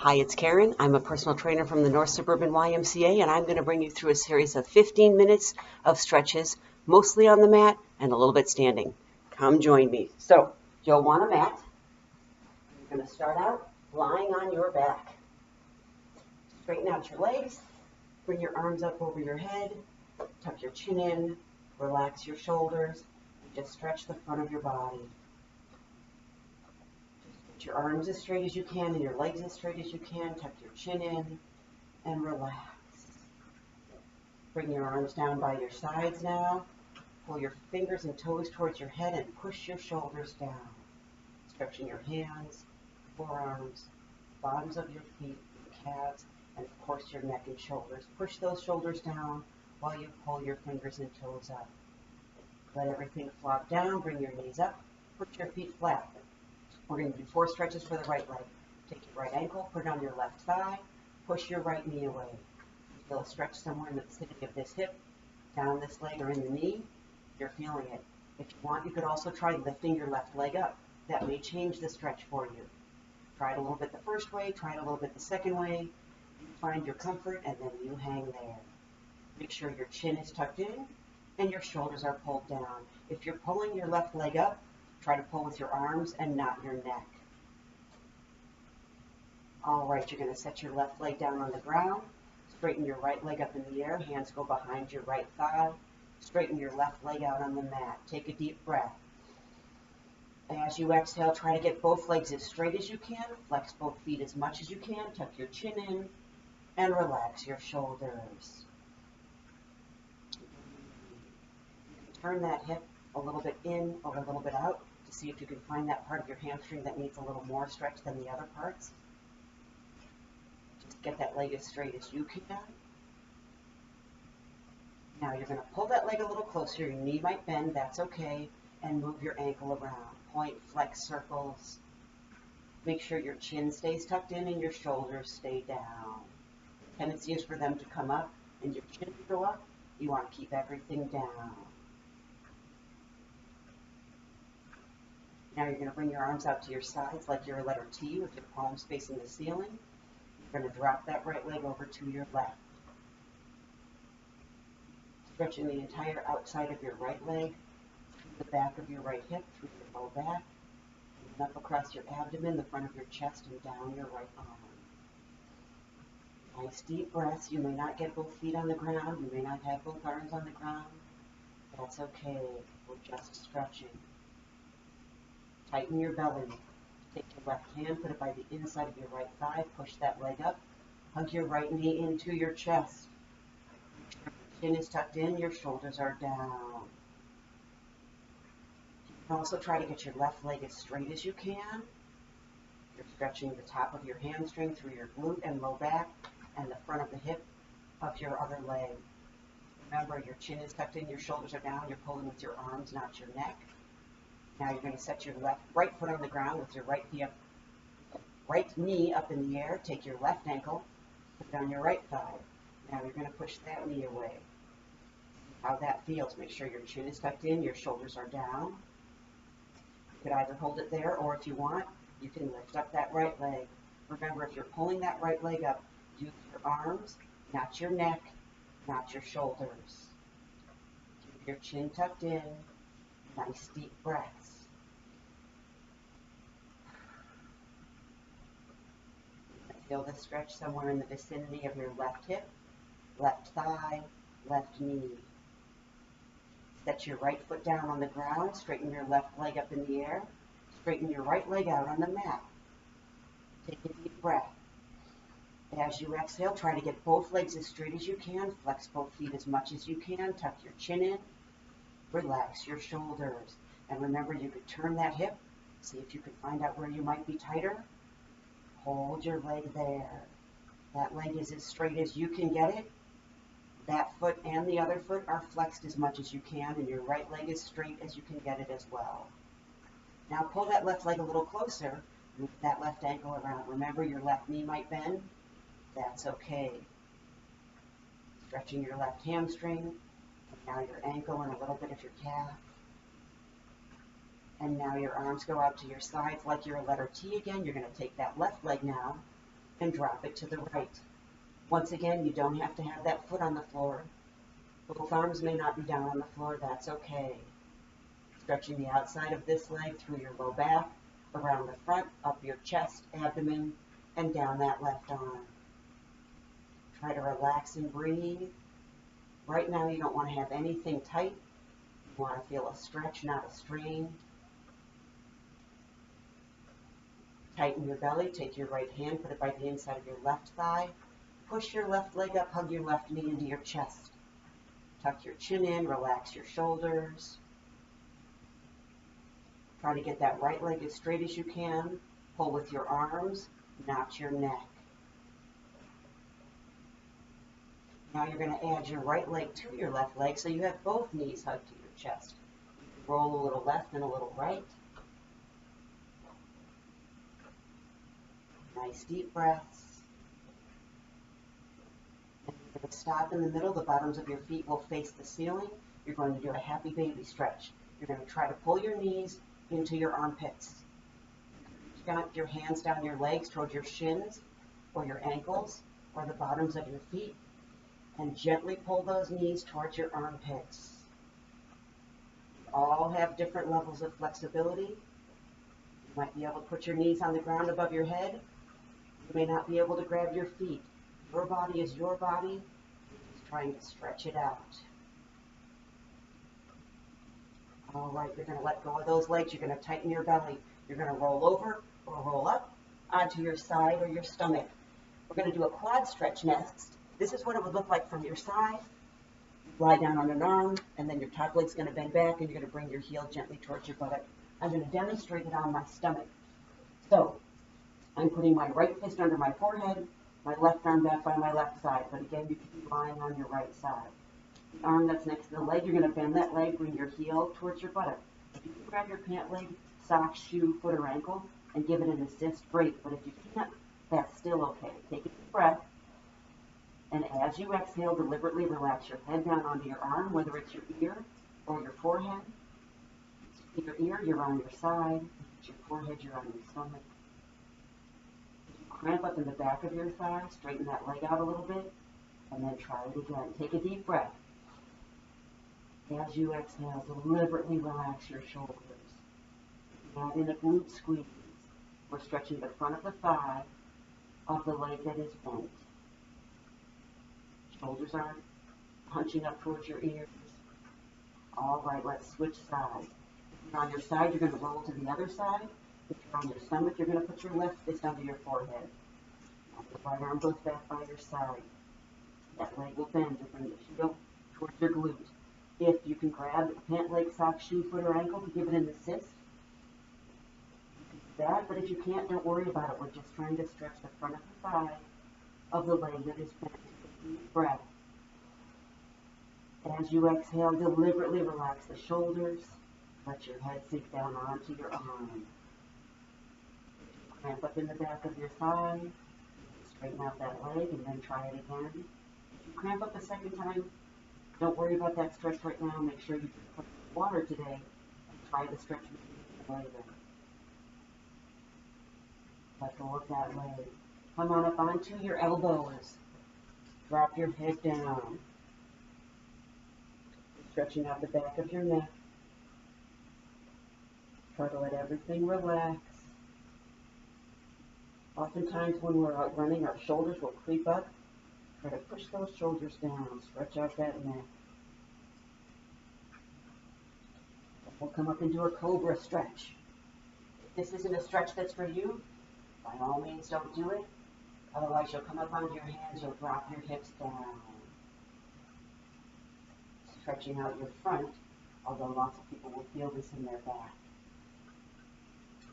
Hi, it's Karen. I'm a personal trainer from the North Suburban YMCA, and I'm going to bring you through a series of 15 minutes of stretches, mostly on the mat and a little bit standing. Come join me. So, you'll want a mat. You're going to start out lying on your back. Straighten out your legs. Bring your arms up over your head. Tuck your chin in. Relax your shoulders. And just stretch the front of your body. Get your arms as straight as you can and your legs as straight as you can. Tuck your chin in and relax. Bring your arms down by your sides now. Pull your fingers and toes towards your head and push your shoulders down. Stretching your hands, forearms, bottoms of your feet, your calves, and of course your neck and shoulders. Push those shoulders down while you pull your fingers and toes up. Let everything flop down. Bring your knees up. Put your feet flat. We're going to do 4 stretches for the right leg. Take your right ankle, put it on your left thigh, push your right knee away. Feel a stretch somewhere in the vicinity of this hip, down this leg or in the knee. You're feeling it. If you want, you could also try lifting your left leg up. That may change the stretch for you. Try it a little bit the first way, try it a little bit the second way. You find your comfort and then you hang there. Make sure your chin is tucked in and your shoulders are pulled down. If you're pulling your left leg up, try to pull with your arms and not your neck. All right, you're going to set your left leg down on the ground. Straighten your right leg up in the air. Hands go behind your right thigh. Straighten your left leg out on the mat. Take a deep breath. As you exhale, try to get both legs as straight as you can. Flex both feet as much as you can. Tuck your chin in and relax your shoulders. Turn that hip a little bit in or a little bit out to see if you can find that part of your hamstring that needs a little more stretch than the other parts. Just get that leg as straight as you can. Now you're going to pull that leg a little closer. Your knee might bend, that's okay, and move your ankle around. Point, flex circles. Make sure your chin stays tucked in and your shoulders stay down. The tendency is for them to come up and your chin to go up. You want to keep everything down. Now you're going to bring your arms out to your sides like you're a letter T with your palms facing the ceiling. You're going to drop that right leg over to your left. Stretching the entire outside of your right leg, through the back of your right hip, through your low back, and up across your abdomen, the front of your chest, and down your right arm. Nice deep breaths. You may not get both feet on the ground. You may not have both arms on the ground. That's okay. We're just stretching. Tighten your belly. Take your left hand, put it by the inside of your right thigh, push that leg up. Hug your right knee into your chest. Your chin is tucked in, your shoulders are down. You can also try to get your left leg as straight as you can. You're stretching the top of your hamstring through your glute and low back and the front of the hip of your other leg. Remember, your chin is tucked in, your shoulders are down, you're pulling with your arms, not your neck. Now you're going to set your right foot on the ground with your right knee up in the air. Take your left ankle, put it on your right thigh. Now you're going to push that knee away. How that feels. Make sure your chin is tucked in, your shoulders are down. You could either hold it there, or if you want, you can lift up that right leg. Remember, if you're pulling that right leg up, use your arms, not your neck, not your shoulders. Keep your chin tucked in. Nice deep breaths. Feel the stretch somewhere in the vicinity of your left hip, left thigh, left knee. Set your right foot down on the ground. Straighten your left leg up in the air. Straighten your right leg out on the mat. Take a deep breath. As you exhale, try to get both legs as straight as you can. Flex both feet as much as you can. Tuck your chin in. Relax your shoulders. And remember, you could turn that hip. See if you can find out where you might be tighter. Hold your leg there. That leg is as straight as you can get it. That foot and the other foot are flexed as much as you can, and your right leg is straight as you can get it as well. Now pull that left leg a little closer. Move that left ankle around. Remember, your left knee might bend. That's okay. Stretching your left hamstring. Now your ankle and a little bit of your calf. And now your arms go out to your sides like you're a letter T again. You're going to take that left leg now, and drop it to the right. Once again, you don't have to have that foot on the floor. Both arms may not be down on the floor, that's okay. Stretching the outside of this leg through your low back, around the front, up your chest, abdomen, and down that left arm. Try to relax and breathe. Right now, you don't want to have anything tight. You want to feel a stretch, not a strain. Tighten your belly. Take your right hand, put it by the inside of your left thigh. Push your left leg up, hug your left knee into your chest. Tuck your chin in, relax your shoulders. Try to get that right leg as straight as you can. Pull with your arms, not your neck. Now you're going to add your right leg to your left leg so you have both knees hugged to your chest. Roll a little left and a little right. Nice deep breaths. And you're going to stop in the middle. The bottoms of your feet will face the ceiling. You're going to do a happy baby stretch. You're going to try to pull your knees into your armpits. Got your hands down your legs towards your shins or your ankles or the bottoms of your feet, and gently pull those knees towards your armpits. You all have different levels of flexibility. You might be able to put your knees on the ground above your head. You may not be able to grab your feet. Your body is your body. You're just trying to stretch it out. All right, you're going to let go of those legs. You're going to tighten your belly. You're going to roll over or roll up onto your side or your stomach. We're going to do a quad stretch next. This is what it would look like from your side. Lie down on an arm, and then your top leg's going to bend back, and you're going to bring your heel gently towards your buttock. I'm going to demonstrate it on my stomach. So I'm putting my right fist under my forehead, my left arm back by my left side. But again, you can be lying on your right side. The arm that's next to the leg, you're going to bend that leg, bring your heel towards your buttock. If you can grab your pant leg, sock, shoe, foot, or ankle, and give it an assist, great. But if you can't, that's still okay. Take a deep breath. And as you exhale, deliberately relax your head down onto your arm, whether it's your ear or your forehead. Your ear, you're on your side. If it's your forehead, you're on your stomach. If you cramp up in the back of your thigh, straighten that leg out a little bit, and then try it again. Take a deep breath. As you exhale, deliberately relax your shoulders. Add in a glute squeeze. We're stretching the front of the thigh of the leg that is bent. Shoulders aren't hunching up towards your ears. All right, let's switch sides. If you're on your side, you're going to roll to the other side. If you're on your stomach, you're going to put your left fist under your forehead. The right arm goes back by your side. That leg will bend to bring the heel towards your glute. If you can grab a pant leg, sock, shoe, foot, or ankle to give it an assist, you can do that. But if you can't, don't worry about it. We're just trying to stretch the front of the thigh of the leg that is bent. Deep breath. As you exhale, deliberately relax the shoulders. Let your head sink down onto your arm. Cramp up in the back of your thigh. Straighten out that leg and then try it again. If you cramp up a second time, don't worry about that stretch right now. Make sure you drink plenty of water today and try the stretch later. Let go of that leg. Come on up onto your elbows. Drop your head down. Stretching out the back of your neck. Try to let everything relax. Oftentimes when we're out running, our shoulders will creep up. Try to push those shoulders down. Stretch out that neck. We'll come up into a cobra stretch. If this isn't a stretch that's for you, by all means don't do it. Otherwise, you'll come up onto your hands, you'll drop your hips down. Stretching out your front, although lots of people will feel this in their back.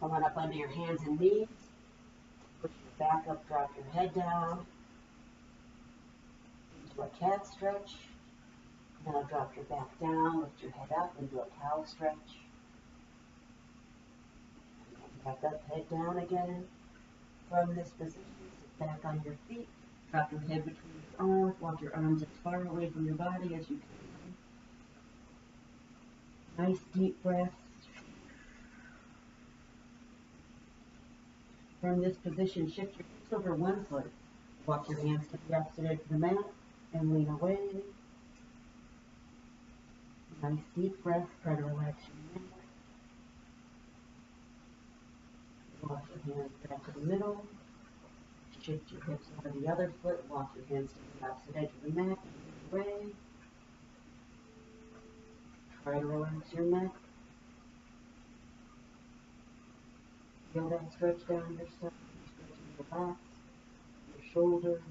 Come on up under your hands and knees. Push your back up, drop your head down. Into a cat stretch. Now drop your back down, lift your head up, and do a cow stretch. Back up, head down again. From this position, sit back on your feet. Drop your head between your arms. Walk your arms as far away from your body as you can. Nice deep breaths. From this position, shift your just over 1 foot. Walk your hands to the opposite edge of the mat and lean away. Nice deep breath. Try to relax your neck. Walk your hands back to the middle. Shift your hips over the other foot. Walk your hands to the opposite edge of the mat and lean away. Try to relax your neck. Feel that stretch down your side. Stretch your backs, your shoulders.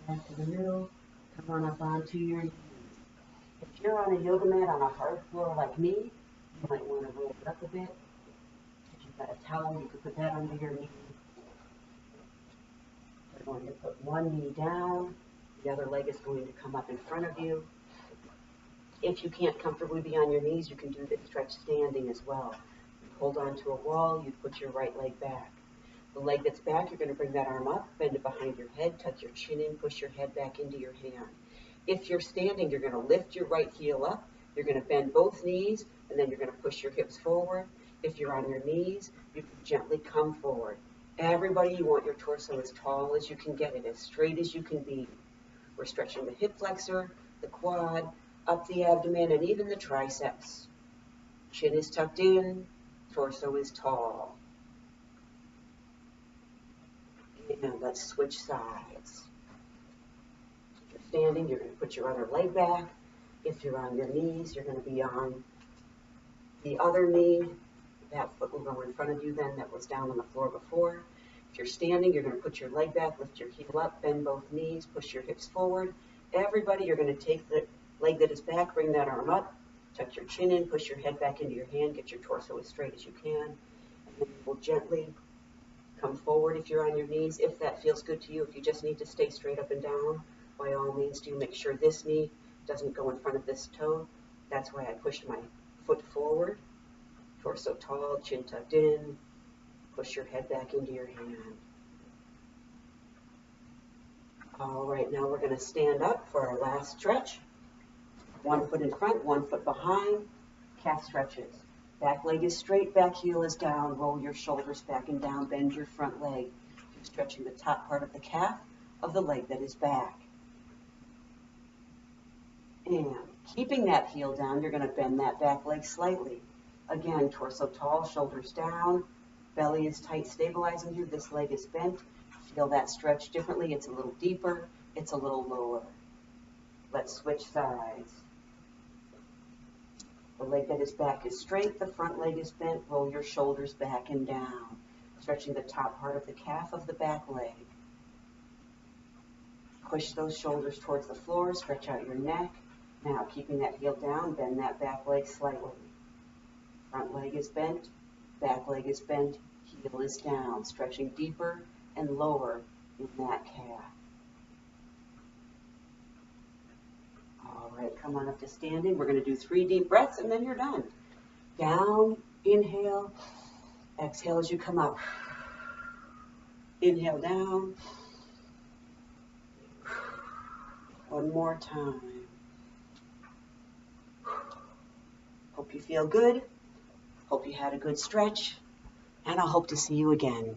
Back to the middle. Come on up onto your knees. If you're on a yoga mat on a hard floor like me, you might want to roll it up a bit. If you've got a towel, you could put that under your knee. You're going to put one knee down. The other leg is going to come up in front of you. If you can't comfortably be on your knees, you can do this stretch standing as well. You hold onto a wall, you put your right leg back. The leg that's back, you're going to bring that arm up, bend it behind your head, tuck your chin in, push your head back into your hand. If you're standing, you're going to lift your right heel up, you're going to bend both knees, and then you're going to push your hips forward. If you're on your knees, you can gently come forward. Everybody, you want your torso as tall as you can get it, as straight as you can be. We're stretching the hip flexor, the quad, up the abdomen, and even the triceps. Chin is tucked in, torso is tall. And let's switch sides. If you're standing, you're going to put your other leg back. If you're on your knees, you're going to be on the other knee. That foot will go in front of you then, that was down on the floor before. If you're standing, you're going to put your leg back, lift your heel up, bend both knees, push your hips forward. Everybody, you're going to take the leg that is back, bring that arm up, tuck your chin in, push your head back into your hand, get your torso as straight as you can, and then you will gently come forward if you're on your knees, if that feels good to you. If you just need to stay straight up and down, by all means do. Make sure this knee doesn't go in front of this toe. That's why I pushed my foot forward, torso tall, chin tucked in, push your head back into your hand. All right, now we're going to stand up for our last stretch. 1 foot in front, 1 foot behind, calf stretches. Back leg is straight, back heel is down. Roll your shoulders back and down, bend your front leg. You're stretching the top part of the calf of the leg that is back. And keeping that heel down, you're going to bend that back leg slightly. Again, torso tall, shoulders down, belly is tight, stabilizing you. This leg is bent. Feel that stretch differently. It's a little deeper, it's a little lower. Let's switch sides. The leg that is back is straight, the front leg is bent. Roll your shoulders back and down, stretching the top part of the calf of the back leg. Push those shoulders towards the floor, stretch out your neck. Now, keeping that heel down, bend that back leg slightly. Front leg is bent, back leg is bent, heel is down, stretching deeper and lower in that calf. All right, come on up to standing. We're going to do 3 deep breaths and then you're done. Down, inhale, exhale as you come up. Inhale down. One more time. Hope you feel good. Hope you had a good stretch. And I hope to see you again.